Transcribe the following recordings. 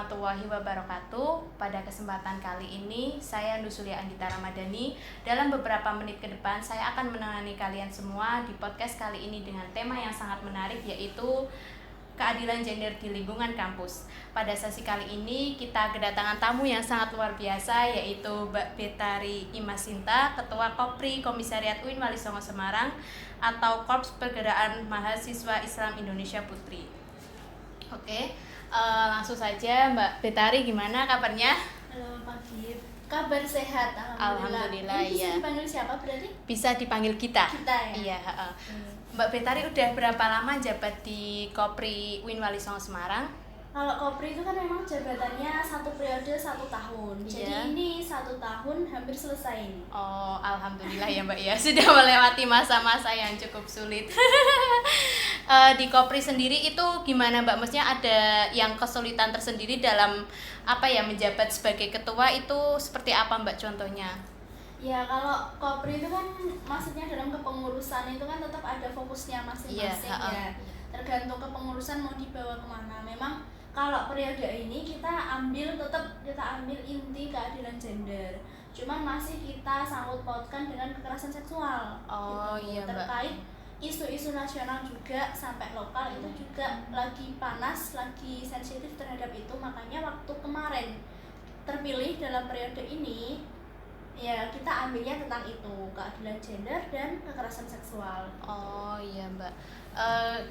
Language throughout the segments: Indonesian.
warahmatullahi wabarakatuh. Pada kesempatan kali ini, saya Nusulia Anggita Ramadhani. Dalam beberapa menit ke depan, saya akan menemani kalian semua di podcast kali ini dengan tema yang sangat menarik, yaitu keadilan gender di lingkungan kampus. Pada sesi kali ini, kita kedatangan tamu yang sangat luar biasa, yaitu Mbak Betari Imasinta, Ketua Kopri Komisariat UIN Wali Songo Semarang atau Korps Pergerakan Mahasiswa Islam Indonesia Putri. Oke, langsung saja Mbak Betari, gimana kabarnya? Halo pagi, kabar sehat alhamdulillah. Alhamdulillah. Bisa Ya. dipanggil siapa berarti? Bisa dipanggil kita. Kita ya. Iya. Mbak Betari udah berapa lama jabat di Kopri UIN Wali Songo Semarang? Kalau Kopri itu kan memang jabatannya 1 periode 1 tahun. Iya. Jadi ini 1 tahun hampir selesai ini. Oh, alhamdulillah ya Mbak ya, sudah melewati masa-masa yang cukup sulit. Di Kopri sendiri itu gimana Mbak? Maksudnya ada yang kesulitan tersendiri dalam menjabat sebagai ketua itu seperti apa Mbak contohnya? Ya kalau Kopri itu kan maksudnya dalam kepengurusan itu kan tetap ada fokusnya masing-masing ya. Tergantung kepengurusan mau dibawa kemana. Memang kalau periode ini kita ambil inti keadilan gender. Cuman masih kita sangkut pautkan dengan kekerasan seksual. Oh gitu. iya Mbak. Terkait isu-isu nasional juga sampai lokal itu juga lagi panas, lagi sensitif terhadap itu. Makanya waktu kemarin terpilih dalam periode ini, ya kita ambilnya tentang itu, keadilan gender dan kekerasan seksual. Oh iya Mbak.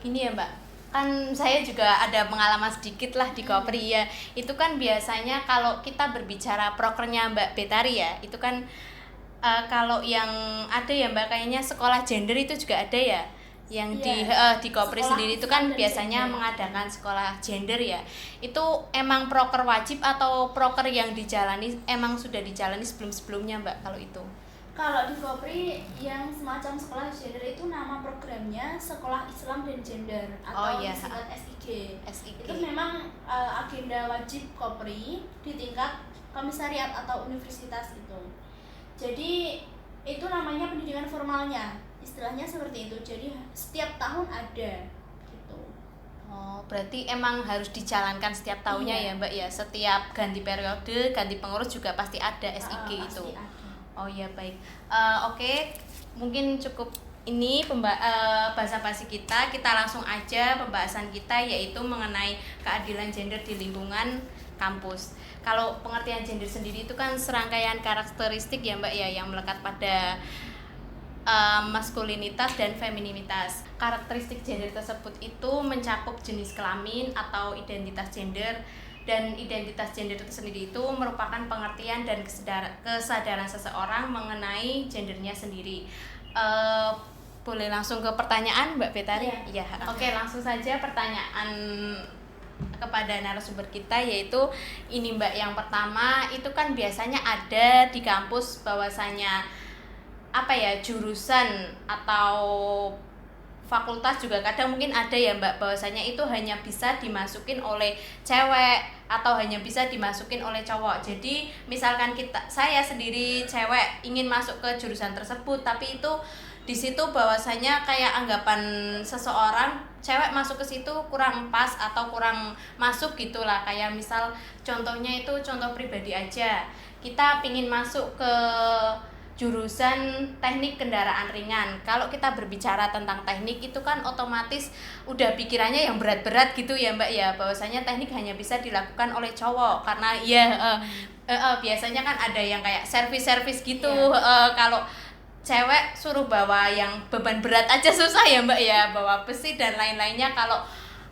Gini ya Mbak, kan saya juga ada pengalaman sedikit lah di Kopri ya. Itu kan biasanya kalau kita berbicara prokernya Mbak Betari ya, itu kan kalau yang ada ya Mbak, kayaknya sekolah gender itu juga ada ya. Yang di Kopri Sekolah sendiri itu kan Islam dan biasanya gender. mengadakan sekolah gender ya. Itu emang proker wajib atau proker yang dijalani emang sudah dijalani sebelum-sebelumnya Mbak kalau itu? Kalau di Kopri yang semacam sekolah gender itu nama programnya Sekolah Islam dan Gender atau iya. disingkat SIG. SIG. Itu memang agenda wajib Kopri di tingkat komisariat atau universitas itu. Jadi itu namanya pendidikan formalnya, istilahnya seperti itu. Jadi setiap tahun ada gitu. Oh, berarti emang harus dijalankan setiap tahunnya Iya. ya Mbak ya. Setiap ganti periode, ganti pengurus juga pasti ada SIG itu. Pasti ada. Oh iya baik. Oke, mungkin cukup ini basa-basi kita. Kita langsung aja pembahasan kita, yaitu mengenai keadilan gender di lingkungan kampus. Kalau pengertian gender sendiri itu kan serangkaian karakteristik ya Mbak ya, yang melekat pada maskulinitas dan femininitas. Karakteristik gender tersebut itu mencakup jenis kelamin atau identitas gender, dan identitas gender itu sendiri itu merupakan pengertian dan kesadaran seseorang mengenai gendernya sendiri. Boleh langsung ke pertanyaan Mbak Betari? Iya. Oke, langsung saja pertanyaan kepada narasumber kita, yaitu ini Mbak, yang pertama itu kan biasanya ada di kampus bahwasanya jurusan atau fakultas juga kadang mungkin ada ya Mbak, bahwasanya itu hanya bisa dimasukin oleh cewek atau hanya bisa dimasukin oleh cowok. Jadi misalkan saya sendiri cewek ingin masuk ke jurusan tersebut, tapi itu di situ bahwasanya kayak anggapan seseorang cewek masuk ke situ kurang pas atau kurang masuk gitulah. Kayak misal contohnya itu contoh pribadi aja, kita pingin masuk ke jurusan teknik kendaraan ringan. Kalau kita berbicara tentang teknik itu kan otomatis udah pikirannya yang berat-berat gitu ya Mbak ya, bahwasanya teknik hanya bisa dilakukan oleh cowok karena biasanya kan ada yang kayak servis gitu. Kalau cewek suruh bawa yang beban berat aja susah ya Mbak ya, bawa besi dan lain-lainnya. Kalau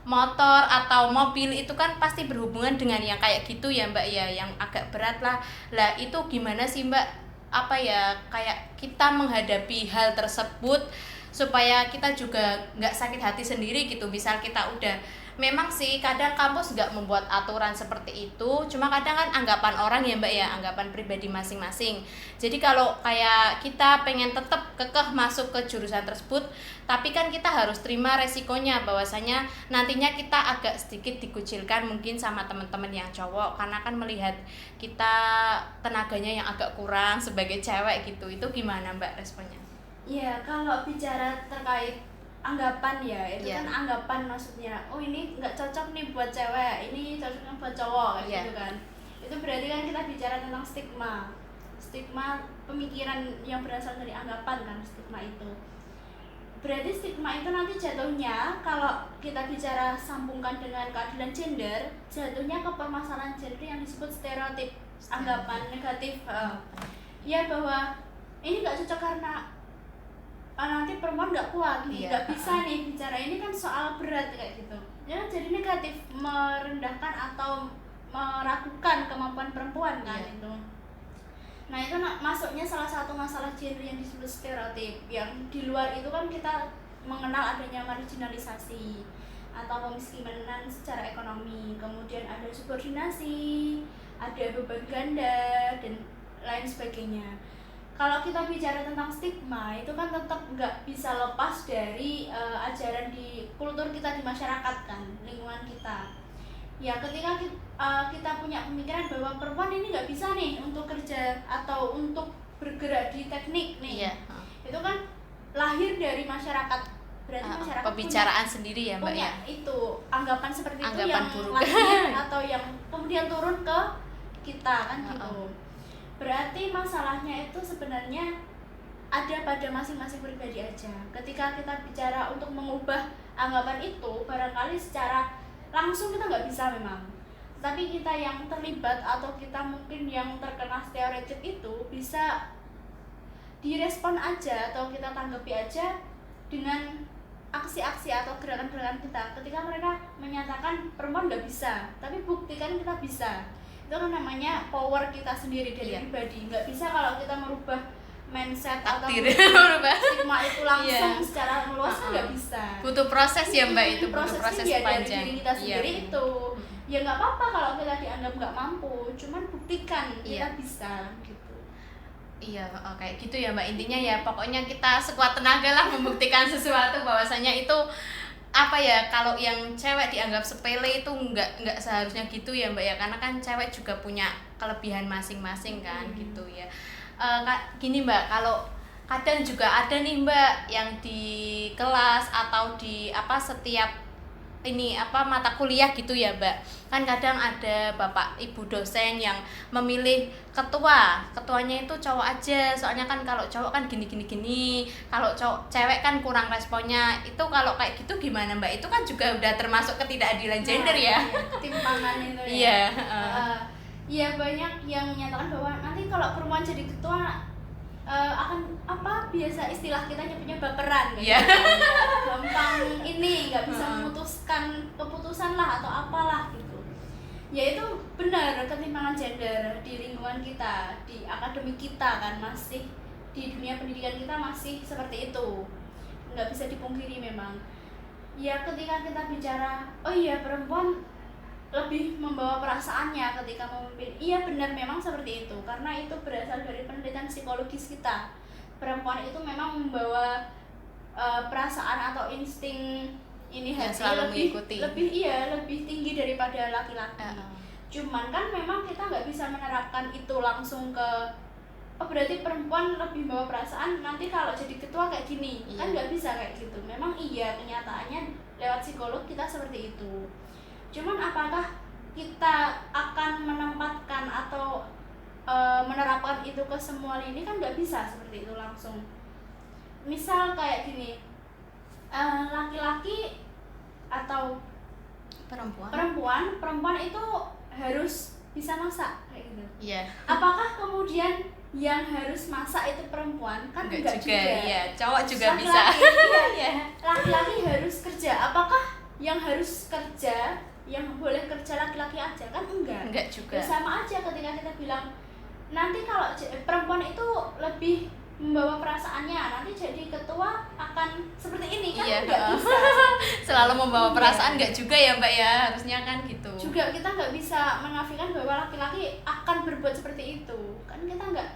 motor atau mobil itu kan pasti berhubungan dengan yang kayak gitu ya Mbak ya, yang agak berat lah. Lah itu gimana sih Mbak, kayak kita menghadapi hal tersebut supaya kita juga nggak sakit hati sendiri gitu. Misal kita udah, memang sih kadang kampus nggak membuat aturan seperti itu, cuma kadang kan anggapan orang ya Mbak ya, anggapan pribadi masing-masing. Jadi kalau kayak kita pengen tetap kekeh masuk ke jurusan tersebut, tapi kan kita harus terima resikonya bahwasanya nantinya kita agak sedikit dikucilkan mungkin sama teman-teman yang cowok, karena kan melihat kita tenaganya yang agak kurang sebagai cewek gitu. Itu gimana Mbak responnya? Iya, kalau bicara terkait anggapan ya, itu Iya. kan anggapan maksudnya, oh ini nggak cocok nih buat cewek, ini cocoknya buat cowok kayak Iya. gitu kan. Itu berarti kan kita bicara tentang stigma pemikiran yang berasal dari anggapan kan, stigma itu. Berarti stigma itu nanti jatuhnya kalau kita bicara sambungkan dengan keadilan gender, jatuhnya ke permasalahan gender yang disebut stereotip, anggapan negatif. Ya bahwa ini nggak cocok karena nanti perempuan nggak kuat nih, nggak bisa nih bicara ini kan soal berat kayak gitu. Ya jadi negatif, merendahkan atau meragukan kemampuan perempuan kan itu. Nah itu masuknya salah satu masalah gender yang disebut stereotip. Yang di luar itu kan kita mengenal adanya marginalisasi atau pemiskinan secara ekonomi, kemudian ada subordinasi, ada beban ganda dan lain sebagainya. Kalau kita bicara tentang stigma itu kan tetap nggak bisa lepas dari ajaran di kultur kita, di masyarakat kan, lingkungan kita. Ya ketika kita punya pemikiran bahwa perempuan ini nggak bisa nih untuk kerja atau untuk bergerak di teknik nih, itu kan lahir dari masyarakat. Berarti masyarakat pembicaraan sendiri ya Mbak punya ya, itu anggapan seperti anggapan itu yang buruk. lahir atau yang kemudian turun ke kita kan gitu. Berarti masalahnya itu sebenarnya ada pada masing-masing pribadi aja. Ketika kita bicara untuk mengubah anggapan itu, barangkali secara langsung kita nggak bisa memang, tapi kita yang terlibat atau kita mungkin yang terkena stereotip itu bisa direspon aja atau kita tanggapi aja dengan aksi-aksi atau gerakan-gerakan kita. Ketika mereka menyatakan perempuan nggak bisa, tapi buktikan kita bisa, itu kan namanya power kita sendiri dari pribadi. Nggak bisa kalau kita merubah mindset atau stigma itu langsung secara meluas kan nggak bisa. Butuh proses ya Mbak, itu butuh proses ya panjang. Dari diri kita sendiri itu. Ya nggak apa-apa kalau kita dianggap nggak mampu, cuman buktikan kita bisa gitu. Iya, kayak gitu ya Mbak, intinya ya pokoknya kita sekuat tenaga lah membuktikan sesuatu bahwasanya itu apa ya, kalau yang cewek dianggap sepele itu nggak seharusnya gitu ya Mbak ya, karena kan cewek juga punya kelebihan masing-masing kan gitu ya. Gini Mbak, kalau kadang juga ada nih Mbak yang di kelas atau di setiap mata kuliah gitu ya Mbak, kan kadang ada bapak ibu dosen yang memilih ketuanya itu cowok aja, soalnya kan kalau cowok kan gini, kalau cewek kan kurang responnya. Itu kalau kayak gitu gimana Mbak? Itu kan juga udah termasuk ketidakadilan gender ya, timpangan itu ya. Ya banyak yang menyatakan bahwa nanti kalau perempuan jadi ketua akan biasa istilah kita nyebutnya baperan gitu. Gampang ini nggak bisa memutuskan keputusan lah atau apalah gitu. Ya itu benar, ketimpangan gender di lingkungan kita, di akademik kita kan, masih di dunia pendidikan kita masih seperti itu, nggak bisa dipungkiri memang. Ya ketika kita bicara perempuan lebih membawa perasaannya ketika memimpin, iya benar memang seperti itu, karena itu berasal dari penelitian psikologis kita. Perempuan itu memang membawa perasaan atau insting ini lebih tinggi daripada laki-laki. Cuman kan memang kita nggak bisa menerapkan itu langsung ke berarti perempuan lebih membawa perasaan nanti kalau jadi ketua kayak gini, kan nggak bisa kayak gitu. Memang kenyataannya lewat psikolog kita seperti itu. Cuman apakah kita akan menempatkan atau menerapkan itu ke semua lini, kan nggak bisa seperti itu langsung. Misal kayak gini, laki-laki atau perempuan itu harus bisa masak kayak gitu. Apakah kemudian yang harus masak itu perempuan? Kan enggak juga. Cowok juga bisa. Laki-laki harus kerja. Apakah yang harus kerja, yang boleh kerja laki-laki aja? Kan enggak juga. Ya, sama aja ketika kita bilang nanti kalau perempuan itu lebih membawa perasaannya, nanti jadi ketua akan seperti ini kan enggak bisa. Selalu membawa perasaan enggak juga ya Mbak ya, harusnya kan gitu. Juga kita nggak bisa menafikan bahwa laki-laki akan berbuat seperti itu, kan kita nggak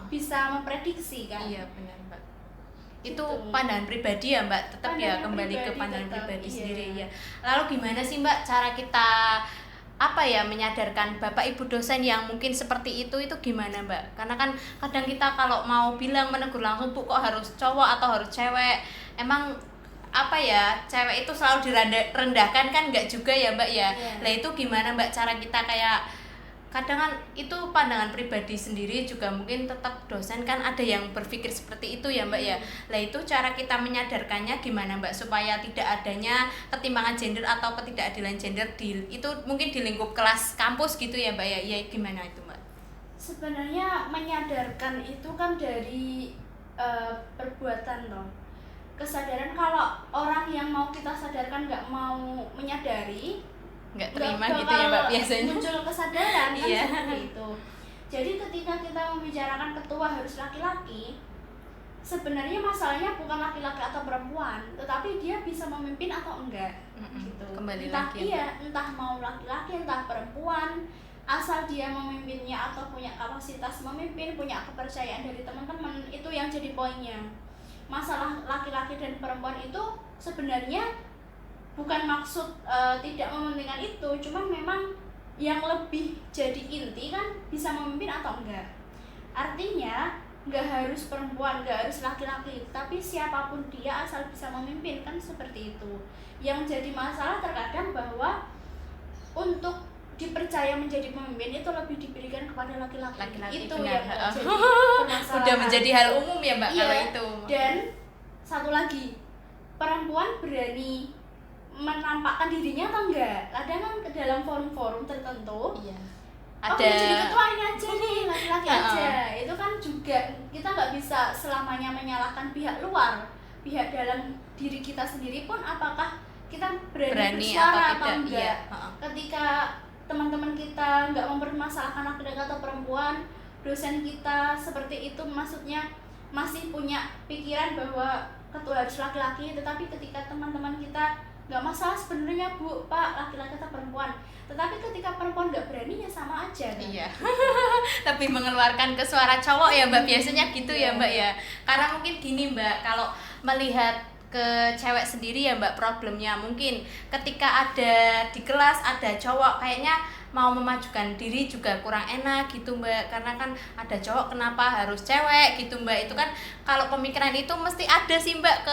bisa memprediksi kan. Iya benar Mbak. Itu pandangan pribadi ya Mbak, tetap ya kembali ke pandangan pribadi sendiri ya. Lalu gimana sih Mbak cara kita menyadarkan bapak ibu dosen yang mungkin seperti itu gimana Mbak? Karena kan kadang kita kalau mau bilang menegur langsung, Bu kok harus cowok atau harus cewek, emang apa ya, cewek itu selalu direndahkan kan nggak juga ya Mbak ya. Lah itu gimana Mbak cara kita kayak, kadang kan itu pandangan pribadi sendiri juga, mungkin tetap dosen kan ada yang berpikir seperti itu ya Mbak ya. Lah itu cara kita menyadarkannya gimana Mbak supaya tidak adanya ketimpangan gender atau ketidakadilan gender itu mungkin di lingkup kelas kampus gitu ya Mbak ya. Ya gimana itu Mbak? Sebenarnya menyadarkan itu kan dari perbuatan loh. Kesadaran, kalau orang yang mau kita sadarkan nggak mau menyadari, nggak terima gitu ya Mbak biasanya muncul kesadaran kan seperti itu. Jadi ketika kita membicarakan ketua harus laki-laki, sebenarnya masalahnya bukan laki-laki atau perempuan, tetapi dia bisa memimpin atau enggak gitu. Kembali entah lagi entah mau laki-laki entah perempuan, asal dia memimpinnya atau punya kapasitas memimpin, punya kepercayaan dari teman-teman, itu yang jadi poinnya. Masalah laki-laki dan perempuan itu sebenarnya bukan maksud tidak mementingkan itu, cuman memang yang lebih jadi inti kan bisa memimpin atau enggak. Artinya nggak harus perempuan, nggak harus laki-laki, tapi siapapun dia asal bisa memimpin, kan seperti itu. Yang jadi masalah terkadang bahwa untuk dipercaya menjadi pemimpin itu lebih diberikan kepada laki-laki. Itu benar. yang jadi permasalahan. Udah menjadi hal umum ya Mbak kalau itu. Dan satu lagi, perempuan berani menampakkan dirinya atau enggak. Kadang kan ke dalam forum-forum tertentu, ada jadi ketua ini aja nih, laki-laki aja. Itu kan juga kita nggak bisa selamanya menyalahkan pihak luar. Pihak dalam diri kita sendiri pun, apakah kita berani bersuara atau enggak. Ketika teman-teman kita nggak mempermasalahkan laki-laki atau perempuan, dosen kita seperti itu, maksudnya masih punya pikiran bahwa ketua harus laki-laki, tetapi ketika teman-teman kita nggak masalah sebenarnya Bu, Pak, laki-laki atau perempuan, tetapi ketika perempuan nggak berani ya sama aja kan? Iya. Tapi mengeluarkan ke suara cowok ya Mbak, biasanya gitu ya Mbak ya. Karena mungkin gini Mbak, kalau melihat ke cewek sendiri ya Mbak, problemnya mungkin ketika ada di kelas ada cowok, kayaknya mau memajukan diri juga kurang enak gitu Mbak, karena kan ada cowok kenapa harus cewek gitu Mbak. Itu kan kalau pemikiran itu mesti ada sih Mbak,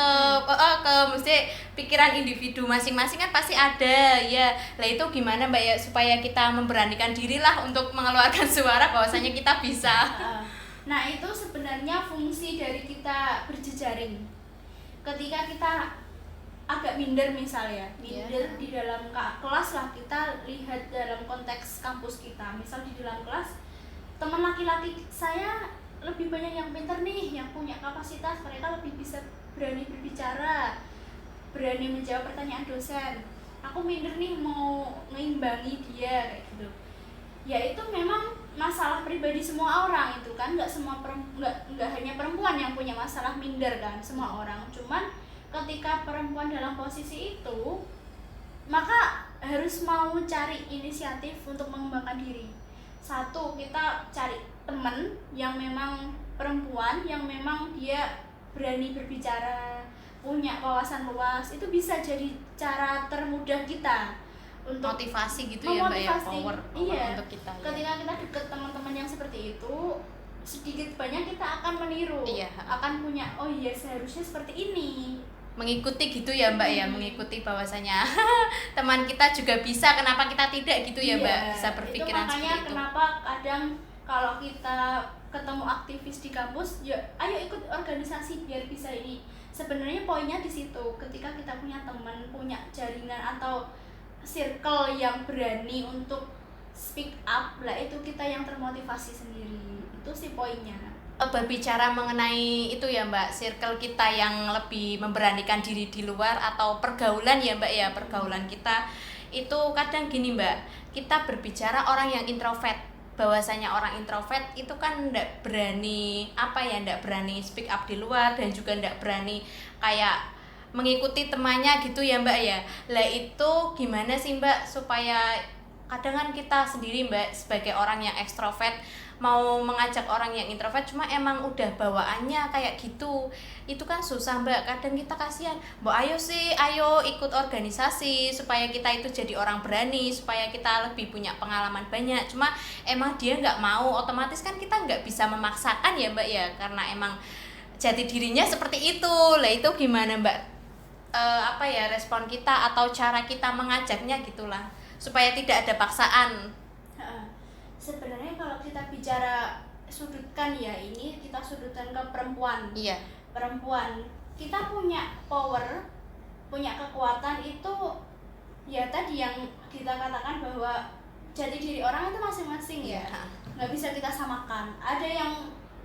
ke mesti pikiran individu masing-masing kan pasti ada ya. Lah itu gimana Mbak ya supaya kita memberanikan diri lah untuk mengeluarkan suara bahwasanya kita bisa. Nah itu sebenarnya fungsi dari kita berjejaring. Ketika kita agak minder misalnya, di dalam kelas lah, kita lihat dalam konteks kampus kita, misal di dalam kelas teman laki-laki saya lebih banyak yang pintar nih, yang punya kapasitas, mereka lebih bisa berani berbicara, berani menjawab pertanyaan dosen. Aku minder nih mau ngeimbangi dia kayak gitu. Ya itu memang masalah pribadi semua orang itu kan, nggak hanya perempuan yang punya masalah minder kan, semua orang. Cuman ketika perempuan dalam posisi itu, maka harus mau cari inisiatif untuk mengembangkan diri. Satu, kita cari teman yang memang perempuan, yang memang dia berani berbicara, punya wawasan luas. Itu bisa jadi cara termudah kita untuk motivasi gitu ya Mbak ya, power untuk kita. Ketika kita deket teman-teman yang seperti itu, sedikit banyak kita akan meniru, akan punya, oh iya seharusnya seperti ini, mengikuti gitu ya Mbak ya, mengikuti bahwasanya teman kita juga bisa, kenapa kita tidak gitu ya Mbak, bisa berpikiran seperti itu. Makanya kenapa kadang kalau kita ketemu aktivis di kampus, ya ayo ikut organisasi biar bisa ini. Sebenarnya poinnya di situ, ketika kita punya teman, punya jaringan atau circle yang berani untuk speak up, lah itu kita yang termotivasi sendiri. Itu sih poinnya. Berbicara mengenai itu ya Mbak, circle kita yang lebih memberanikan diri di luar atau pergaulan ya Mbak ya, pergaulan kita itu kadang gini Mbak, kita berbicara orang yang introvert, bahwasanya orang introvert itu kan ndak berani ndak berani speak up di luar, dan juga ndak berani kayak mengikuti temannya gitu ya Mbak ya. Lah itu gimana sih Mbak supaya, kadang kan kita sendiri Mbak sebagai orang yang ekstrovert mau mengajak orang yang introvert, cuma emang udah bawaannya kayak gitu, itu kan susah Mbak. Kadang kita kasihan, Mbak ayo ikut organisasi supaya kita itu jadi orang berani, supaya kita lebih punya pengalaman banyak, cuma emang dia nggak mau, otomatis kan kita nggak bisa memaksakan ya Mbak ya, karena emang jati dirinya seperti itu. Lah itu gimana Mbak? apa ya, respon kita atau cara kita mengajaknya gitulah, supaya tidak ada paksaan. Sebenarnya kalau kita bicara sudutkan ya, ini kita sudutkan ke perempuan. Iya. Perempuan, kita punya power, punya kekuatan itu ya tadi yang kita katakan bahwa jati diri orang itu masing-masing ya. Nggak bisa kita samakan. Ada yang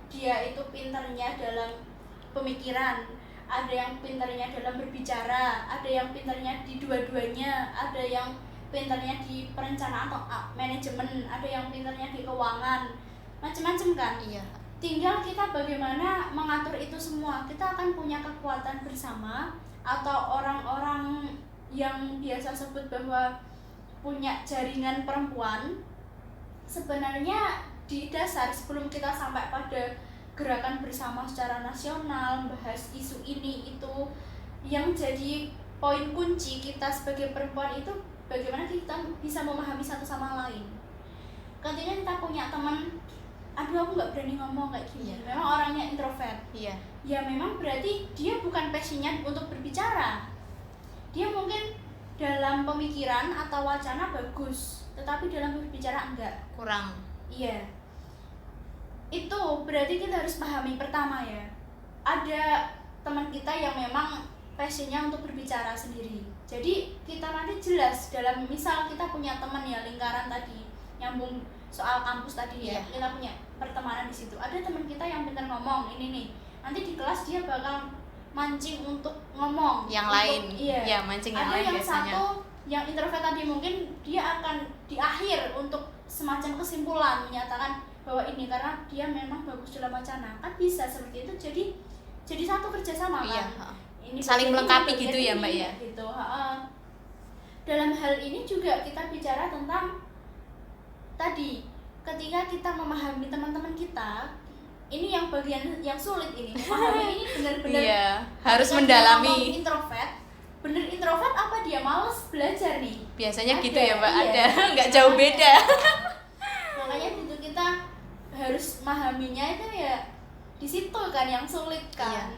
dia itu pintarnya dalam pemikiran, ada yang pintarnya dalam berbicara, ada yang pintarnya di dua-duanya, ada yang pintarnya di perencanaan atau manajemen, ada yang pintarnya di keuangan, macam-macam kan. Iya. Tinggal kita bagaimana mengatur itu semua. Kita akan punya kekuatan bersama, atau orang-orang yang biasa sebut bahwa punya jaringan perempuan, sebenarnya di dasar sebelum kita sampai pada gerakan bersama secara nasional bahas isu ini itu, yang jadi poin kunci kita sebagai perempuan itu bagaimana kita bisa memahami satu sama lain. Ketika kita punya teman, aduh aku nggak berani ngomong kayak gini, memang orangnya introvert, ya memang berarti dia bukan passionnya untuk berbicara. Dia mungkin dalam pemikiran atau wacana bagus, tetapi dalam berbicara enggak, kurang. Iya, itu berarti kita harus pahami. Pertama ya, ada teman kita yang memang passionnya untuk berbicara sendiri, jadi kita nanti jelas dalam, misal kita punya teman ya, lingkaran tadi nyambung soal kampus tadi ya, kita punya pertemanan di situ, ada teman kita yang pintar ngomong ini nih, nanti di kelas dia bakal mancing untuk ngomong yang untuk, lain. Iya, mancing ada yang lain yang biasanya. satu yang introvert tadi mungkin dia akan di akhir untuk semacam kesimpulan menyatakan bahwa ini karena dia memang bagus dalam wacana, kan bisa seperti itu, jadi satu kerjasama kan. Ini saling melengkapi gitu ya Mbak ya. Gitu. Dalam hal ini juga kita bicara tentang tadi, ketika kita memahami teman-teman kita, ini yang bagian yang sulit ini. Memahami ini benar-benar harus mendalami. Introvert, bener introvert apa dia malas belajar nih? Biasanya ada, gitu ya Mbak, iya. Ada nggak jauh beda. Makanya gitu kita harus memahaminya itu ya di situ kan yang sulit kan.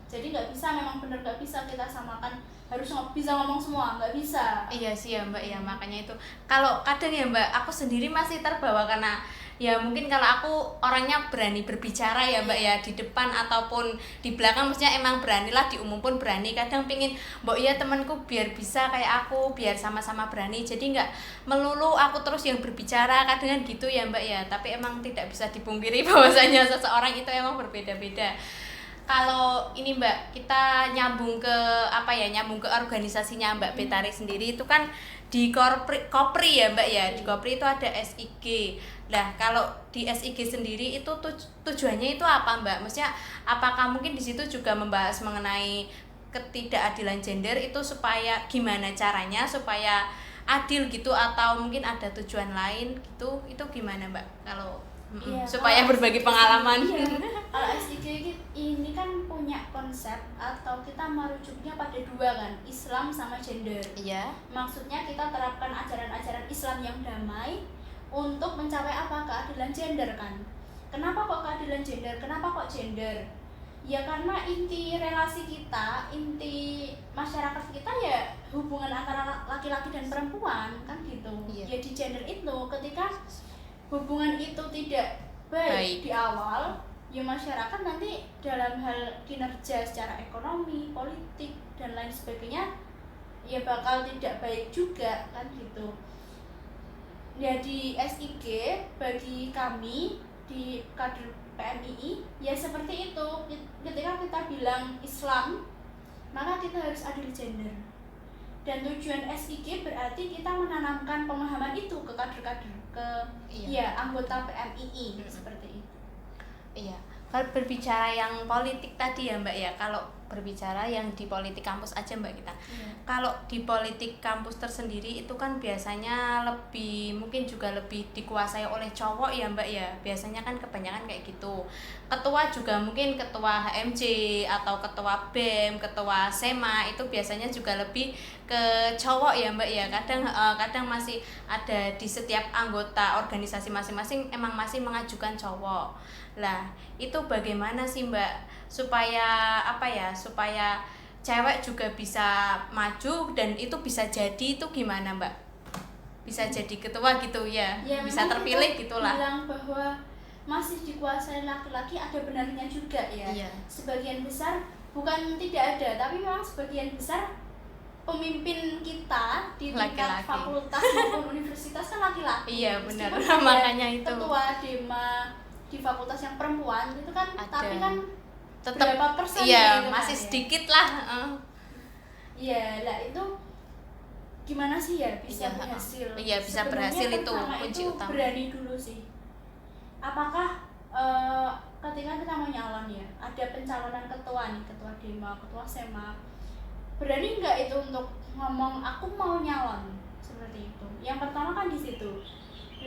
Jadi nggak bisa, memang bener nggak bisa kita samakan harus bisa ngomong semua, nggak bisa. Iya sih ya Mbak ya, makanya itu kalau kadang ya Mbak, aku sendiri masih terbawa karena ya mungkin kalau aku orangnya berani berbicara ya Mbak ya, di depan ataupun di belakang, maksudnya emang beranilah, di umum pun berani. Kadang pingin mbok ya temanku biar bisa kayak aku, biar sama-sama berani, jadi nggak melulu aku terus yang berbicara, kadang kan gitu ya Mbak ya. Tapi emang tidak bisa dipungkiri bahwasanya seseorang itu emang berbeda-beda. Kalau ini Mbak, kita nyambung ke apa ya, nyambung ke organisasinya Mbak Betari sendiri, itu kan di Kopri ya Mbak ya, di Kopri itu ada SIG. Nah kalau di SIG sendiri itu tujuannya itu apa Mbak? Maksudnya apakah mungkin di situ juga membahas mengenai ketidakadilan gender itu, supaya gimana caranya supaya adil gitu, atau mungkin ada tujuan lain gitu, itu gimana Mbak? Kalau supaya berbagi pengalaman. Kalau SIG ini kan punya konsep, atau kita merujuknya pada dua kan, Islam sama gender. Maksudnya kita terapkan ajaran-ajaran Islam yang damai untuk mencapai apa? Keadilan gender kan. Kenapa kok keadilan gender? Kenapa kok gender? Ya karena inti relasi kita, inti masyarakat kita ya hubungan antara laki-laki dan perempuan kan gitu. Ya di gender itu, ketika hubungan itu tidak baik di awal, ya masyarakat nanti dalam hal kinerja secara ekonomi, politik dan lain sebagainya ya bakal tidak baik juga kan gitu. Ya di SIG bagi kami di kader PMII ya seperti itu. Ketika kita bilang Islam, maka kita harus adil gender. Dan tujuan SIG berarti kita menanamkan pemahaman itu ke kader-kader, ke anggota PMII seperti itu. Iya. Kalau berbicara yang politik tadi ya Mbak ya, kalau berbicara yang di politik kampus aja Mbak kita. Kalau di politik kampus tersendiri itu kan biasanya mungkin juga lebih dikuasai oleh cowok ya Mbak ya. Biasanya kan kebanyakan kayak gitu. Ketua juga mungkin ketua HMJ atau ketua BEM, ketua SEMA itu biasanya juga lebih ke cowok ya Mbak ya. Kadang masih ada di setiap anggota organisasi masing-masing emang masih mengajukan cowok. Lah, itu bagaimana sih Mbak supaya supaya cewek juga bisa maju dan itu bisa jadi, itu gimana Mbak? Bisa jadi ketua gitu ya, bisa terpilih gitulah. Bilang bahwa masih dikuasai laki-laki ada benarnya juga ya. Sebagian besar, bukan tidak ada, tapi memang sebagian besar pemimpin kita di tingkat fakultas maupun universitas kan laki-laki. Iya benar, makanya itu ketua Dema di fakultas yang perempuan itu kan ada. Tapi kan tetap berapa persen gitu masih kan, sedikit lah. Iya lah, itu gimana sih ya bisa berhasil? Iya bisa berhasil, itu kunci utama. Berani dulu sih. Apakah ketika kita mau nyalon ya, ada pencalonan ketua nih, ketua Dema, ketua SEMA, berani nggak itu untuk ngomong aku mau nyalon seperti itu? Yang pertama kan di situ.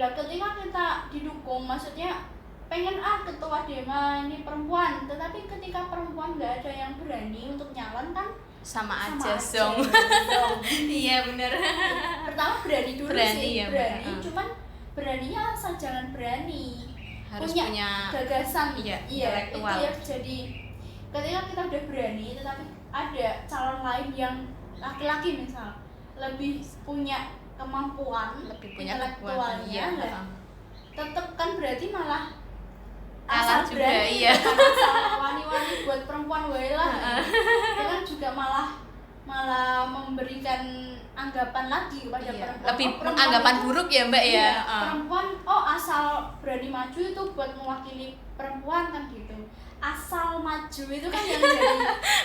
Lah ketika kita didukung, maksudnya pengen ketua Dema ini perempuan, tetapi ketika perempuan nggak ada yang berani untuk nyalon kan sama aja dong. Iya benar. Pertama berani dulu sih, ya, berani. Cuman beraninya asal jangan berani. Harus punya gagasan, intelektual. Itu ya, jadi ketika kita udah berani, tetapi ada calon lain yang laki-laki misal lebih punya kemampuan, lebih punya intelektualnya, tetap kan berarti malah asal juga, berani, asal wani-wani buat perempuan wae lah. Itu kan juga malah memberikan anggapan lagi kepada perempuan. Lebih anggapan buruk ya Mbak ya. Perempuan asal berani maju itu buat mewakili perempuan kan gitu. Asal maju itu kan yang jadi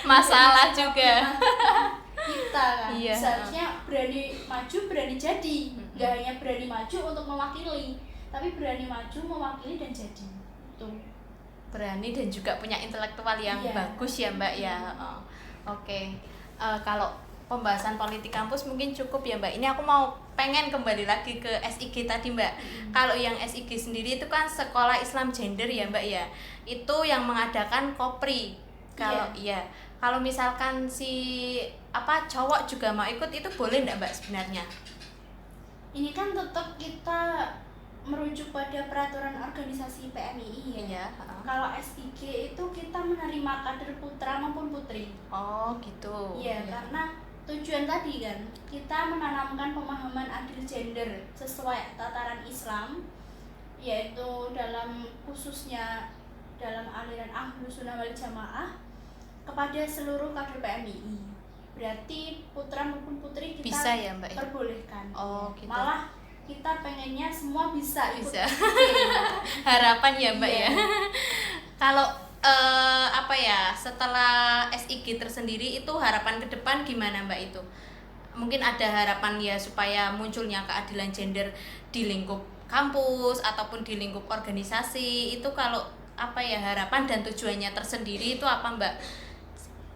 masalah juga. Kita kan seharusnya berani maju, berani jadi. Gak hanya berani maju untuk mewakili, tapi berani maju, mewakili dan jadi. Tuh. Berani dan juga punya intelektual yang bagus ya Mbak ya. Oke. Kalau pembahasan politik kampus mungkin cukup ya Mbak. Ini aku mau pengen kembali lagi ke SIG tadi Mbak. Kalau yang SIG sendiri itu kan Sekolah Islam Gender ya Mbak ya. Itu yang mengadakan kopri. Kalau kalau misalkan si cowok juga mau ikut, itu boleh enggak Mbak sebenarnya? Ini kan tetap kita merujuk pada peraturan organisasi PMII ya. Kalau SIG itu kita menerima kader putra maupun putri. Oh gitu. Iya, karena tujuan tadi kan kita menanamkan pemahaman adil gender sesuai tataran Islam, yaitu khususnya dalam aliran Ahlus Sunnah wal Jamaah kepada seluruh kader PMII. Berarti putra maupun putri kita bisa ya Mbak ya? Perbolehkan. Oh gitu. Malah kita pengennya semua bisa ikut. Harapan ya Mbak ya. Kalau setelah SIG tersendiri itu harapan ke depan gimana Mbak itu? Mungkin ada harapan ya supaya munculnya keadilan gender di lingkup kampus ataupun di lingkup organisasi. Itu kalau harapan dan tujuannya tersendiri itu apa Mbak?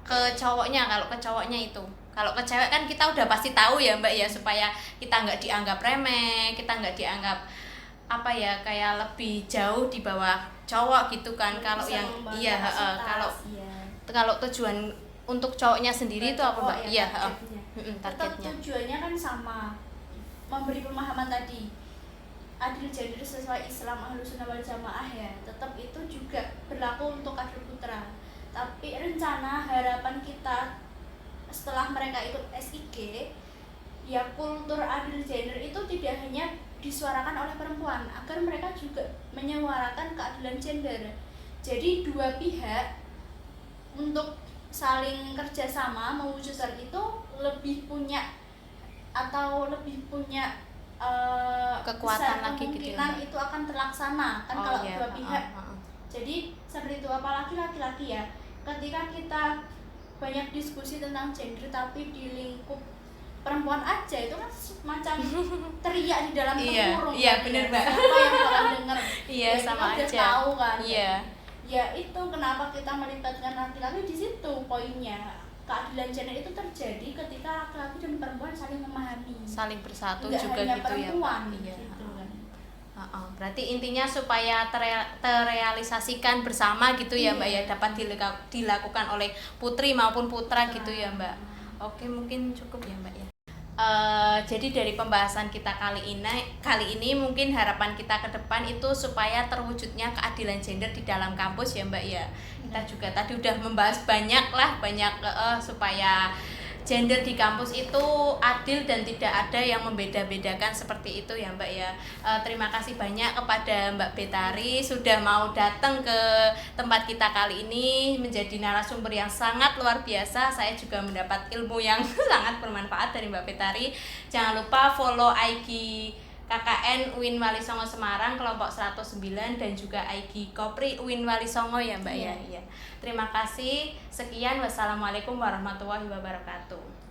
Ke cowoknya, kalau ke cowoknya itu. Kalau ke cewek kan kita udah pasti tahu ya Mbak ya, supaya kita nggak dianggap remeh, kita nggak dianggap kayak lebih jauh di bawah cowok gitu kan. Kalau yang kalau tujuan untuk cowoknya sendiri itu apa Mbak? Iya, targetnya. Tujuannya kan sama, memberi pemahaman tadi adil gender sesuai Islam Ahlus Sunnah wal Jamaah ya. Tetap itu juga berlaku untuk kader putra. Tapi rencana harapan kita setelah mereka ikut SIG ya, kultur adil gender itu tidak hanya disuarakan oleh perempuan, agar mereka juga menyuarakan keadilan gender. Jadi dua pihak untuk saling kerjasama mewujudkan itu lebih punya kekuatan besar lagi kemungkinan gitu, itu akan terlaksana kan kalau dua pihak. Jadi seperti itu, apalagi laki-laki ya, ketika kita banyak diskusi tentang gender tapi di lingkup perempuan aja itu kan macam teriak di dalam tempurung. Iya benar Mbak. Siapa yang bakal denger? Iya sama kita aja. Udah tahu kan. Iya. Ya itu kenapa kita melibatkan laki-laki di situ poinnya. Keadilan gender itu terjadi ketika laki-laki dan perempuan saling memahami. Saling bersatu nggak juga hanya gitu perempuan, ya Mbak. Iya. Gitu kan. Berarti intinya supaya terrealisasikan bersama gitu ya Mbak ya, dapat dilakukan oleh putri maupun putra gitu ya Mbak. Oke, mungkin cukup ya Mbak ya. Jadi dari pembahasan kita kali ini mungkin harapan kita ke depan itu supaya terwujudnya keadilan gender di dalam kampus ya Mbak ya. Kita juga tadi udah membahas banyak supaya gender di kampus itu adil dan tidak ada yang membeda-bedakan seperti itu ya Mbak ya. Terima kasih banyak kepada Mbak Betari sudah mau datang ke tempat kita kali ini menjadi narasumber yang sangat luar biasa. Saya juga mendapat ilmu yang sangat bermanfaat dari Mbak Betari. Jangan lupa follow IG KKN UIN Wali Songo Semarang kelompok 109 dan juga IG Kopri UIN Wali Songo ya Mbak ya. Terima kasih. Sekian, wassalamualaikum warahmatullahi wabarakatuh.